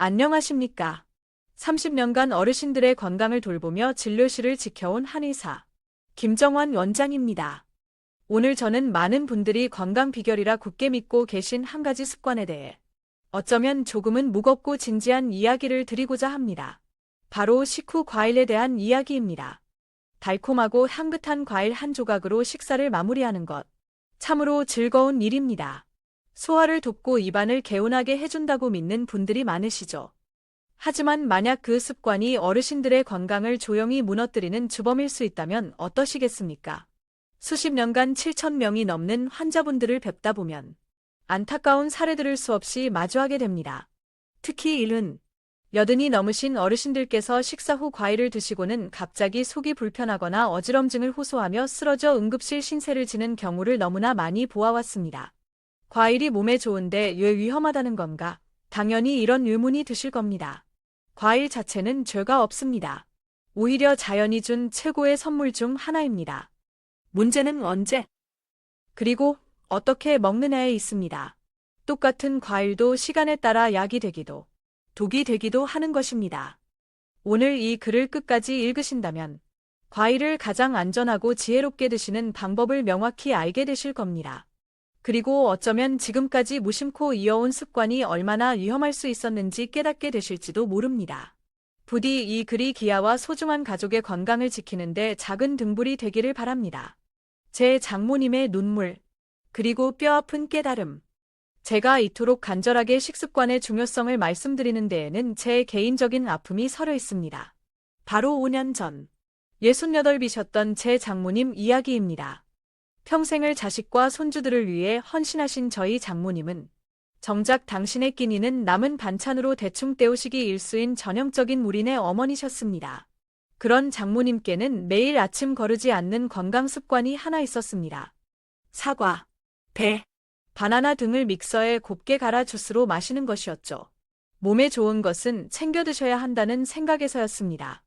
안녕하십니까. 30년간 어르신들의 건강을 돌보며 진료실을 지켜온 한의사 김정환 원장입니다. 오늘 저는 많은 분들이 건강 비결이라 굳게 믿고 계신 한 가지 습관에 대해 어쩌면 조금은 무겁고 진지한 이야기를 드리고자 합니다. 바로 식후 과일에 대한 이야기입니다. 달콤하고 향긋한 과일 한 조각으로 식사를 마무리하는 것. 참으로 즐거운 일입니다. 소화를 돕고 입안을 개운하게 해준다고 믿는 분들이 많으시죠. 하지만 만약 그 습관이 어르신들의 건강을 조용히 무너뜨리는 주범일 수 있다면 어떠시겠습니까? 수십 년간 7,000명이 넘는 환자분들을 뵙다 보면 안타까운 사례들을 수없이 마주하게 됩니다. 특히 80이 넘으신 어르신들께서 식사 후 과일을 드시고는 갑자기 속이 불편하거나 어지럼증을 호소하며 쓰러져 응급실 신세를 지는 경우를 너무나 많이 보아왔습니다. 과일이 몸에 좋은데 왜 위험하다는 건가? 당연히 이런 의문이 드실 겁니다. 과일 자체는 죄가 없습니다. 오히려 자연이 준 최고의 선물 중 하나입니다. 문제는 언제? 그리고 어떻게 먹느냐에 있습니다. 똑같은 과일도 시간에 따라 약이 되기도, 독이 되기도 하는 것입니다. 오늘 이 글을 끝까지 읽으신다면 과일을 가장 안전하고 지혜롭게 드시는 방법을 명확히 알게 되실 겁니다. 그리고 어쩌면 지금까지 무심코 이어온 습관이 얼마나 위험할 수 있었는지 깨닫게 되실지도 모릅니다. 부디 이 글이 기아와 소중한 가족의 건강을 지키는데 작은 등불이 되기를 바랍니다. 제 장모님의 눈물, 그리고 뼈아픈 깨달음. 제가 이토록 간절하게 식습관의 중요성을 말씀드리는 데에는 제 개인적인 아픔이 서려 있습니다. 바로 5년 전, 68이셨던 제 장모님 이야기입니다. 평생을 자식과 손주들을 위해 헌신하신 저희 장모님은 정작 당신의 끼니는 남은 반찬으로 대충 때우시기 일수인 전형적인 무린의 어머니셨습니다. 그런 장모님께는 매일 아침 거르지 않는 건강 습관이 하나 있었습니다. 사과, 배, 바나나 등을 믹서에 곱게 갈아 주스로 마시는 것이었죠. 몸에 좋은 것은 챙겨 드셔야 한다는 생각에서였습니다.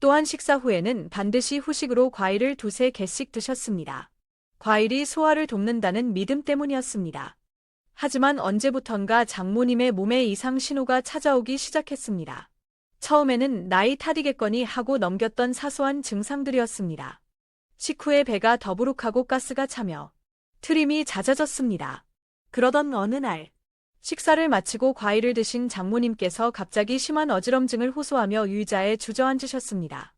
또한 식사 후에는 반드시 후식으로 과일을 두세 개씩 드셨습니다. 과일이 소화를 돕는다는 믿음 때문이었습니다. 하지만 언제부턴가 장모님의 몸에 이상 신호가 찾아오기 시작했습니다. 처음에는 나이 탓이겠거니 하고 넘겼던 사소한 증상들이었습니다. 식후에 배가 더부룩하고 가스가 차며 트림이 잦아졌습니다. 그러던 어느 날, 식사를 마치고 과일을 드신 장모님께서 갑자기 심한 어지럼증을 호소하며 의자에 주저앉으셨습니다.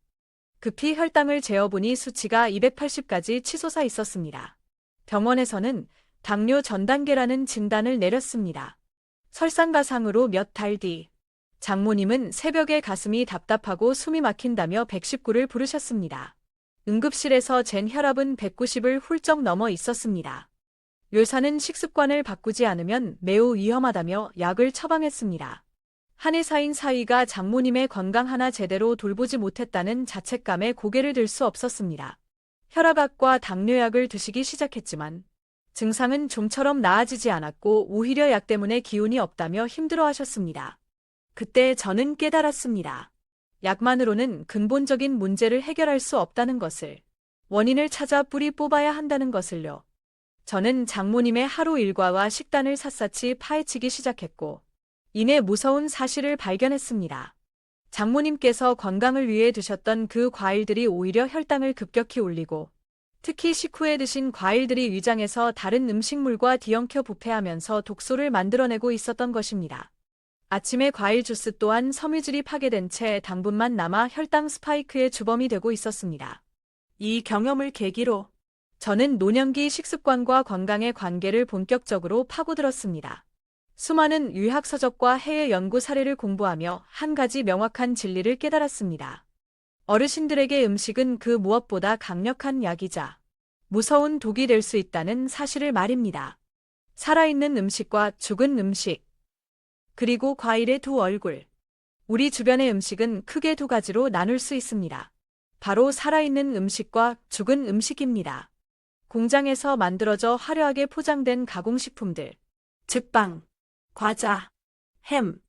급히 혈당을 재어보니 수치가 280까지 치솟아 있었습니다. 병원에서는 당뇨 전 단계라는 진단을 내렸습니다. 설상가상으로 몇 달 뒤, 장모님은 새벽에 가슴이 답답하고 숨이 막힌다며 119를 부르셨습니다. 응급실에서 잰 혈압은 190을 훌쩍 넘어 있었습니다. 의사는 식습관을 바꾸지 않으면 매우 위험하다며 약을 처방했습니다. 한의사인 사위가 장모님의 건강 하나 제대로 돌보지 못했다는 자책감에 고개를 들 수 없었습니다. 혈압약과 당뇨약을 드시기 시작했지만 증상은 좀처럼 나아지지 않았고 오히려 약 때문에 기운이 없다며 힘들어하셨습니다. 그때 저는 깨달았습니다. 약만으로는 근본적인 문제를 해결할 수 없다는 것을, 원인을 찾아 뿌리 뽑아야 한다는 것을요. 저는 장모님의 하루 일과와 식단을 샅샅이 파헤치기 시작했고 이내 무서운 사실을 발견했습니다. 장모님께서 건강을 위해 드셨던 그 과일들이 오히려 혈당을 급격히 올리고 특히 식후에 드신 과일들이 위장에서 다른 음식물과 뒤엉켜 부패하면서 독소를 만들어내고 있었던 것입니다. 아침에 과일 주스 또한 섬유질이 파괴된 채 당분만 남아 혈당 스파이크의 주범이 되고 있었습니다. 이 경험을 계기로 저는 노년기 식습관과 건강의 관계를 본격적으로 파고들었습니다. 수많은 의학서적과 해외 연구 사례를 공부하며 한 가지 명확한 진리를 깨달았습니다. 어르신들에게 음식은 그 무엇보다 강력한 약이자 무서운 독이 될 수 있다는 사실을 말입니다. 살아있는 음식과 죽은 음식, 그리고 과일의 두 얼굴. 우리 주변의 음식은 크게 두 가지로 나눌 수 있습니다. 바로 살아있는 음식과 죽은 음식입니다. 공장에서 만들어져 화려하게 포장된 가공식품들, 즉 빵, 과자, 햄,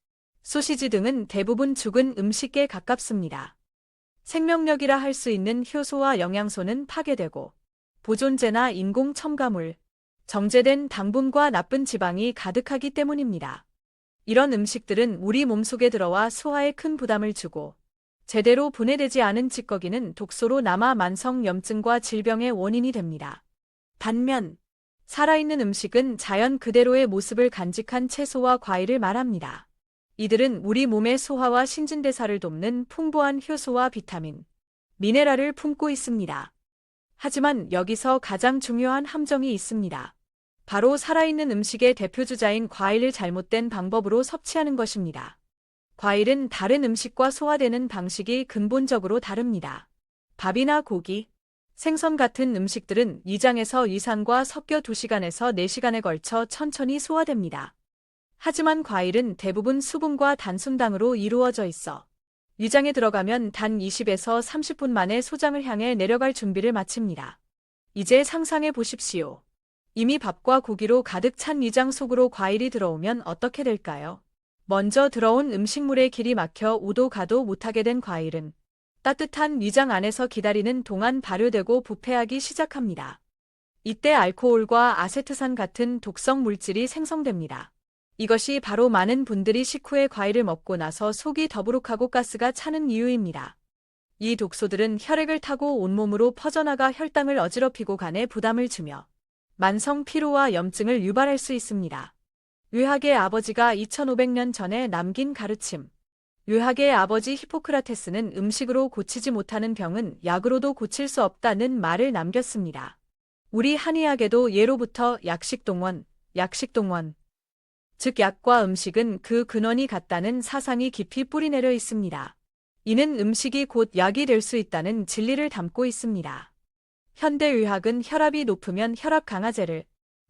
소시지 등은 대부분 죽은 음식에 가깝습니다. 생명력이라 할 수 있는 효소와 영양소는 파괴되고 보존제나 인공 첨가물, 정제된 당분과 나쁜 지방이 가득하기 때문입니다. 이런 음식들은 우리 몸속에 들어와 소화에 큰 부담을 주고 제대로 분해되지 않은 찌꺼기는 독소로 남아 만성 염증과 질병의 원인이 됩니다. 반면 살아있는 음식은 자연 그대로의 모습을 간직한 채소와 과일을 말합니다. 이들은 우리 몸의 소화와 신진대사를 돕는 풍부한 효소와 비타민, 미네랄을 품고 있습니다. 하지만 여기서 가장 중요한 함정이 있습니다. 바로 살아있는 음식의 대표주자인 과일을 잘못된 방법으로 섭취하는 것입니다. 과일은 다른 음식과 소화되는 방식이 근본적으로 다릅니다. 밥이나 고기, 생선 같은 음식들은 위장에서 위산과 섞여 2시간에서 4시간에 걸쳐 천천히 소화됩니다. 하지만 과일은 대부분 수분과 단순당으로 이루어져 있어 위장에 들어가면 단 20에서 30분 만에 소장을 향해 내려갈 준비를 마칩니다. 이제 상상해 보십시오. 이미 밥과 고기로 가득 찬 위장 속으로 과일이 들어오면 어떻게 될까요? 먼저 들어온 음식물의 길이 막혀 오도 가도 못하게 된 과일은 따뜻한 위장 안에서 기다리는 동안 발효되고 부패하기 시작합니다. 이때 알코올과 아세트산 같은 독성 물질이 생성됩니다. 이것이 바로 많은 분들이 식후에 과일을 먹고 나서 속이 더부룩하고 가스가 차는 이유입니다. 이 독소들은 혈액을 타고 온몸으로 퍼져나가 혈당을 어지럽히고 간에 부담을 주며 만성 피로와 염증을 유발할 수 있습니다. 의학의 아버지가 2500년 전에 남긴 가르침. 의학의 아버지 히포크라테스는 음식으로 고치지 못하는 병은 약으로도 고칠 수 없다는 말을 남겼습니다. 우리 한의학에도 예로부터 약식동원, 즉 약과 음식은 그 근원이 같다는 사상이 깊이 뿌리내려 있습니다. 이는 음식이 곧 약이 될 수 있다는 진리를 담고 있습니다. 현대의학은 혈압이 높으면 혈압 강화제를,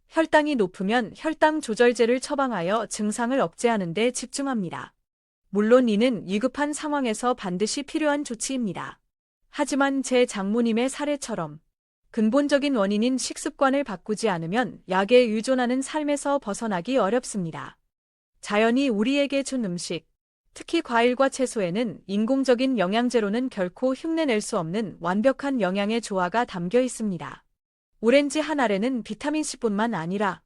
혈당이 높으면 혈당 조절제를 처방하여 증상을 억제하는 데 집중합니다. 물론 이는 위급한 상황에서 반드시 필요한 조치입니다. 하지만 제 장모님의 사례처럼 근본적인 원인인 식습관을 바꾸지 않으면 약에 의존하는 삶에서 벗어나기 어렵습니다. 자연이 우리에게 준 음식, 특히 과일과 채소에는 인공적인 영양제로는 결코 흉내낼 수 없는 완벽한 영양의 조화가 담겨 있습니다. 오렌지 한 알에는 비타민C뿐만 아니라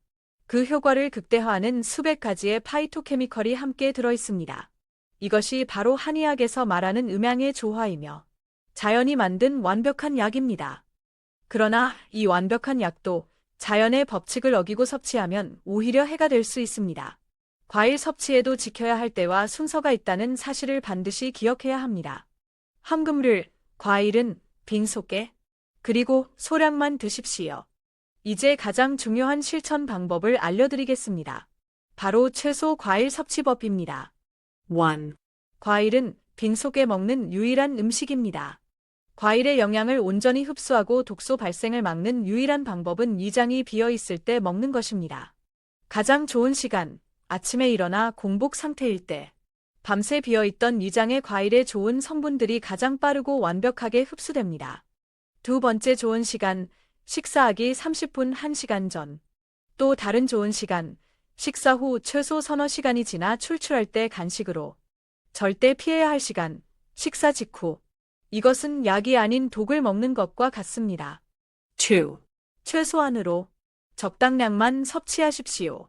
그 효과를 극대화하는 수백 가지의 파이토케미컬이 함께 들어 있습니다. 이것이 바로 한의학에서 말하는 음양의 조화이며 자연이 만든 완벽한 약입니다. 그러나 이 완벽한 약도 자연의 법칙을 어기고 섭취하면 오히려 해가 될 수 있습니다. 과일 섭취에도 지켜야 할 때와 순서가 있다는 사실을 반드시 기억해야 합니다. 황금률, 과일은 빈속에, 그리고 소량만 드십시오. 이제 가장 중요한 실천 방법을 알려드리겠습니다. 바로 채소 과일 섭취법입니다. 1. 과일은 빈속에 먹는 유일한 음식입니다. 과일의 영양을 온전히 흡수하고 독소 발생을 막는 유일한 방법은 위장이 비어 있을 때 먹는 것입니다. 가장 좋은 시간, 아침에 일어나 공복 상태일 때, 밤새 비어있던 위장에 과일의 좋은 성분들이 가장 빠르고 완벽하게 흡수됩니다. 두 번째 좋은 시간, 식사하기 30분 1시간 전. 또 다른 좋은 시간, 식사 후 최소 서너 시간이 지나 출출할 때 간식으로. 절대 피해야 할 시간, 식사 직후. 이것은 약이 아닌 독을 먹는 것과 같습니다. 2. 최소한으로 적당량만 섭취하십시오.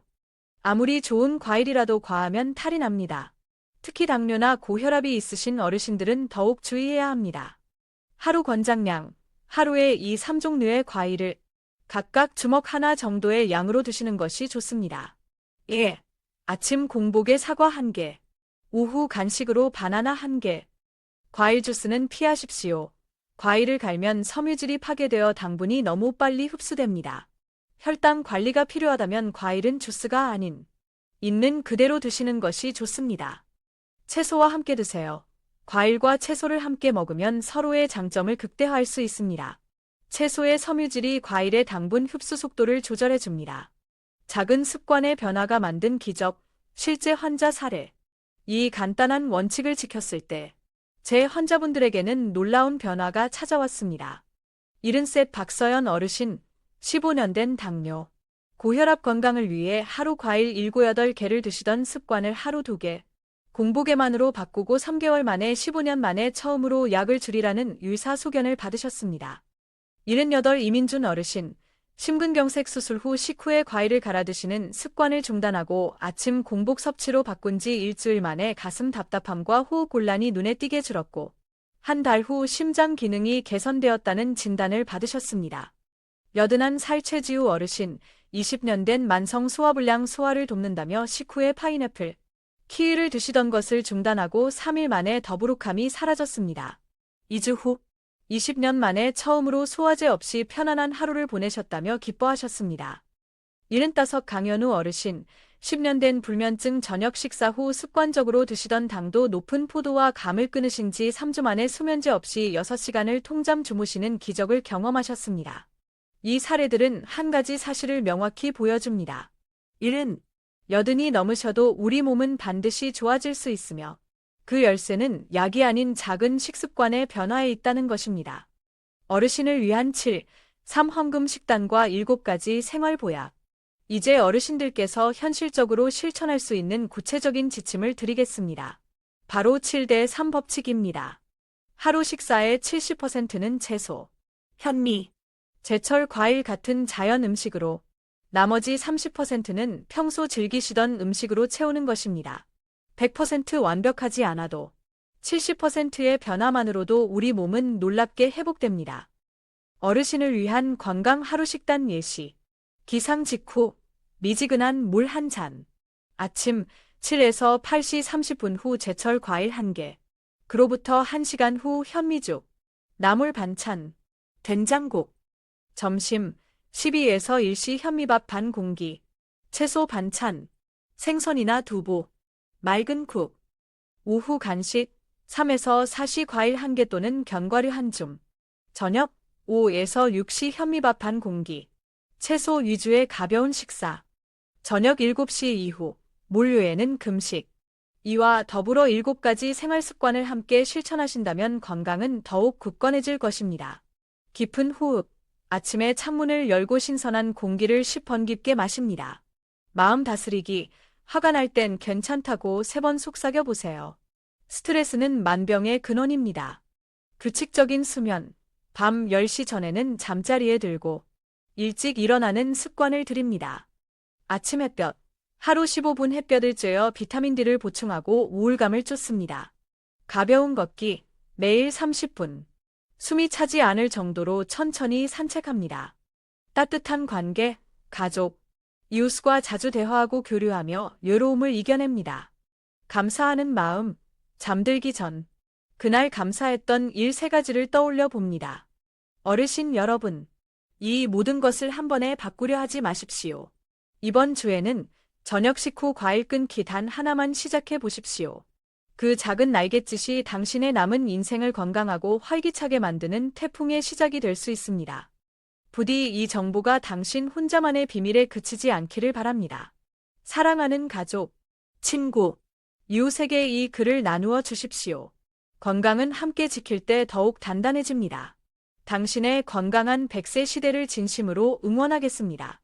아무리 좋은 과일이라도 과하면 탈이 납니다. 특히 당뇨나 고혈압이 있으신 어르신들은 더욱 주의해야 합니다. 하루 권장량, 하루에 이 3종류의 과일을 각각 주먹 하나 정도의 양으로 드시는 것이 좋습니다. 1. 아침 공복에 사과 1개, 오후 간식으로 바나나 1개. 과일 주스는 피하십시오. 과일을 갈면 섬유질이 파괴되어 당분이 너무 빨리 흡수됩니다. 혈당 관리가 필요하다면 과일은 주스가 아닌 있는 그대로 드시는 것이 좋습니다. 채소와 함께 드세요. 과일과 채소를 함께 먹으면 서로의 장점을 극대화할 수 있습니다. 채소의 섬유질이 과일의 당분 흡수 속도를 조절해 줍니다. 작은 습관의 변화가 만든 기적, 실제 환자 사례. 이 간단한 원칙을 지켰을 때 제 환자분들에게는 놀라운 변화가 찾아왔습니다. 70세 박서연 어르신, 15년 된 당뇨, 고혈압 건강을 위해 하루 과일 7, 8개를 드시던 습관을 하루 2개, 공복에만으로 바꾸고 3개월 만에 15년 만에 처음으로 약을 줄이라는 의사소견을 받으셨습니다. 78 이민준 어르신, 심근경색 수술 후 식후에 과일을 갈아 드시는 습관을 중단하고 아침 공복 섭취로 바꾼 지 일주일 만에 가슴 답답함과 호흡 곤란이 눈에 띄게 줄었고, 한 달 후 심장 기능이 개선되었다는 진단을 받으셨습니다. 여든한 살체지우 어르신, 20년 된 만성 소화불량 소화를 돕는다며 식후에 파인애플, 키위를 드시던 것을 중단하고 3일 만에 더부룩함이 사라졌습니다. 2주 후, 20년 만에 처음으로 소화제 없이 편안한 하루를 보내셨다며 기뻐하셨습니다. 75 강현우 어르신, 10년 된 불면증 저녁 식사 후 습관적으로 드시던 당도 높은 포도와 감을 끊으신 지 3주 만에 수면제 없이 6시간을 통잠 주무시는 기적을 경험하셨습니다. 이 사례들은 한 가지 사실을 명확히 보여줍니다. 1은 여든이 넘으셔도 우리 몸은 반드시 좋아질 수 있으며, 그 열쇠는 약이 아닌 작은 식습관의 변화에 있다는 것입니다. 어르신을 위한 3 황금 식단과 7가지 생활 보약. 이제 어르신들께서 현실적으로 실천할 수 있는 구체적인 지침을 드리겠습니다. 바로 7대3 법칙입니다. 하루 식사의 70%는 채소, 현미, 제철 과일 같은 자연 음식으로, 나머지 30%는 평소 즐기시던 음식으로 채우는 것입니다. 100% 완벽하지 않아도 70%의 변화만으로도 우리 몸은 놀랍게 회복됩니다. 어르신을 위한 건강 하루 식단 예시. 기상 직후 미지근한 물 한 잔. 아침 7에서 8시 30분 후 제철 과일 1개. 그로부터 1시간 후 현미죽, 나물 반찬, 된장국. 점심 12에서 1시 현미밥 반 공기, 채소 반찬, 생선이나 두부, 맑은 국. 오후 간식 3에서 4시 과일 1개 또는 견과류 1줌. 저녁 5에서 6시 현미밥 반 공기, 채소 위주의 가벼운 식사. 저녁 7시 이후, 몰요에는 금식. 이와 더불어 7가지 생활 습관을 함께 실천하신다면 건강은 더욱 굳건해질 것입니다. 깊은 호흡. 아침에 창문을 열고 신선한 공기를 10번 깊게 마십니다. 마음 다스리기. 화가 날 땐 괜찮다고 3번 속삭여 보세요. 스트레스는 만병의 근원입니다. 규칙적인 수면. 밤 10시 전에는 잠자리에 들고 일찍 일어나는 습관을 들입니다. 아침 햇볕. 하루 15분 햇볕을 쬐어 비타민 D를 보충하고 우울감을 쫓습니다. 가벼운 걷기. 매일 30분. 숨이 차지 않을 정도로 천천히 산책합니다. 따뜻한 관계. 가족, 이웃과 자주 대화하고 교류하며 외로움을 이겨냅니다. 감사하는 마음. 잠들기 전 그날 감사했던 일 3가지를 떠올려 봅니다. 어르신 여러분, 이 모든 것을 한 번에 바꾸려 하지 마십시오. 이번 주에는 저녁 식후 과일 끊기 단 하나만 시작해 보십시오. 그 작은 날갯짓이 당신의 남은 인생을 건강하고 활기차게 만드는 태풍의 시작이 될 수 있습니다. 부디 이 정보가 당신 혼자만의 비밀에 그치지 않기를 바랍니다. 사랑하는 가족, 친구, 이웃에게 이 글을 나누어 주십시오. 건강은 함께 지킬 때 더욱 단단해집니다. 당신의 건강한 100세 시대를 진심으로 응원하겠습니다.